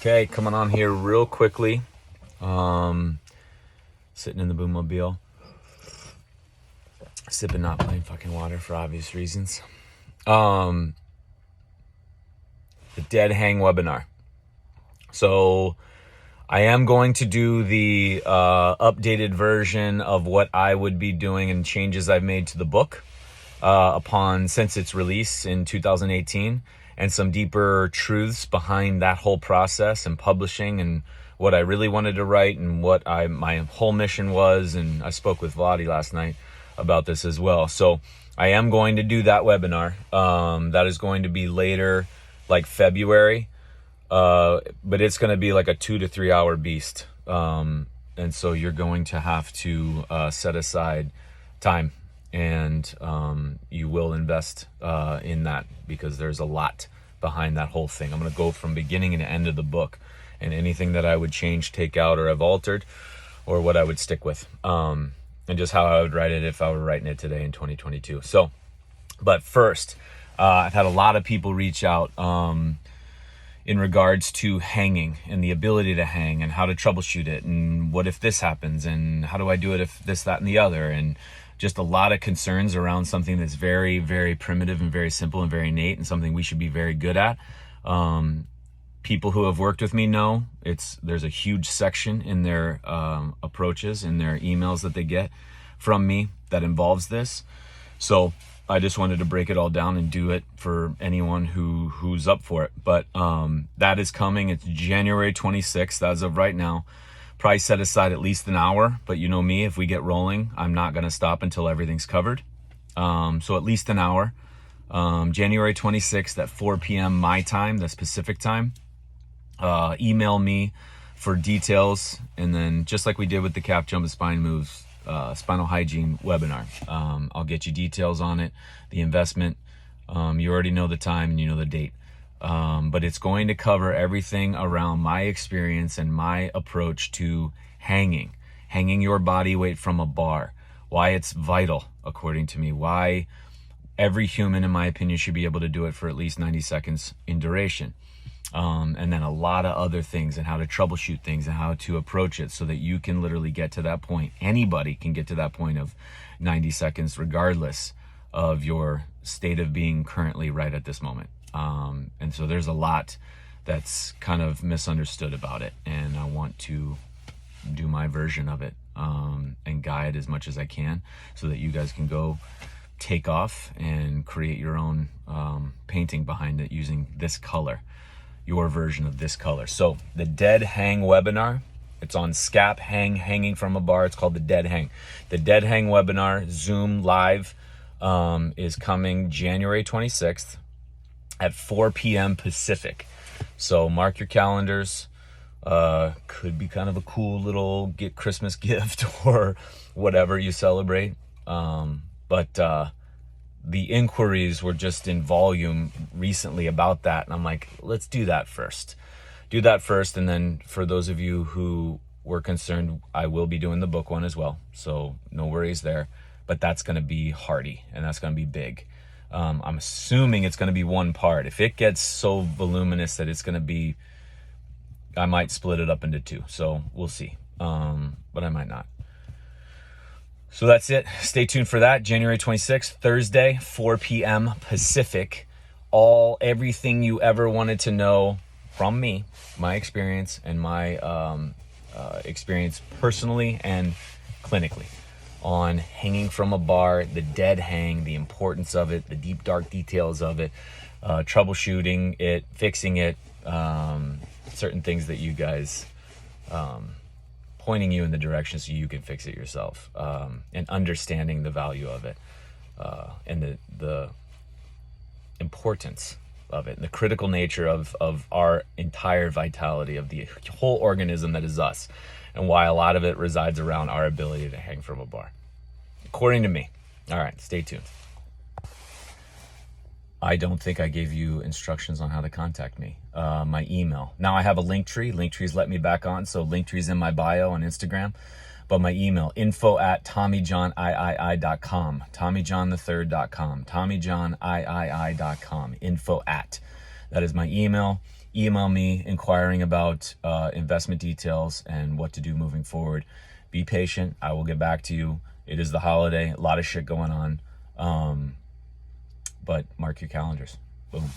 Okay, coming on here real quickly. Sitting in the boomobile, sipping not plain fucking water for obvious reasons. The Dead Hang webinar. So I am going to do the updated version of what I would be doing and changes I've made to the book since its release in 2018, and some deeper truths behind that whole process and publishing and what I really wanted to write and what my whole mission was. And I spoke with Vladi last night about this as well. So I am going to do that webinar. That is going to be later, like February. But it's going to be like a 2 to 3 hour beast. And so you're going to have to set aside time, and you will invest in that, because there's a lot behind that whole thing. I'm going to go from beginning and end of the book, and anything that I would change, take out, or have altered, or what I would stick with, and just how I would write it if I were writing it today in 2022. So, but first, I've had a lot of people reach out in regards to hanging and the ability to hang and how to troubleshoot it, and what if this happens, and how do I do it if this, that, and the other, and just a lot of concerns around something that's very, very primitive and very simple and very innate, and something we should be very good at. People who have worked with me know there's a huge section in their approaches, in their emails that they get from me that involves this. So I just wanted to break it all down and do it for anyone who's up for it. But that is coming. It's January 26th as of right now. Probably set aside at least an hour, but you know me, if we get rolling, I'm not going to stop until everything's covered. So at least an hour. January 26th at 4 p.m. my time, the Pacific time. Email me for details, and then just like we did with the calf jump and spine moves, spinal hygiene webinar, I'll get you details on it, the investment. You already know the time and you know the date. But it's going to cover everything around my experience and my approach to hanging your body weight from a bar, why it's vital according to me, why every human, in my opinion, should be able to do it for at least 90 seconds in duration. And then a lot of other things, and how to troubleshoot things and how to approach it so that you can literally get to that point. Anybody can get to that point of 90 seconds, regardless of your state of being currently right at this moment. And so there's a lot that's kind of misunderstood about it, and I want to do my version of it, and guide as much as I can so that you guys can go take off and create your own painting behind it using this color, your version of this color. So the Dead Hang webinar, it's on SCAP, hanging from a bar. It's called the Dead Hang. The Dead Hang webinar, Zoom live, is coming January 26th at 4 p.m. Pacific. So mark your calendars. Could be kind of a cool little Christmas gift or whatever you celebrate. But the inquiries were just in volume recently about that, and I'm like, let's do that first. And then for those of you who were concerned, I will be doing the book one as well, so no worries there. But that's going to be hearty, and that's going to be big. I'm assuming it's going to be one part. If it gets so voluminous that it's going to be, I might split it up into two, so we'll see. But I might not. So that's it. Stay tuned for that. January 26th, Thursday, 4 p.m. Pacific. Everything you ever wanted to know from me, my experience, and my experience personally and clinically on hanging from a bar, the dead hang, the importance of it, the deep, dark details of it, troubleshooting it, fixing it, certain things that you guys... pointing you in the direction so you can fix it yourself, and understanding the value of it, and the importance of it, and the critical nature of our entire vitality of the whole organism that is us, and why a lot of it resides around our ability to hang from a bar, according to me. All right, stay tuned. I don't think I gave you instructions on how to contact me. My email. Now I have a Linktree. Linktree's let me back on, so Linktree's in my bio on Instagram. But my email, info@TommyJohnIII.com, TommyJohn3rd.com, TommyJohnIII.com, info@. That is my email. email me inquiring about investment details and what to do moving forward. Be patient. I will get back to you. It is the holiday, a lot of shit going on. But mark your calendars. Boom.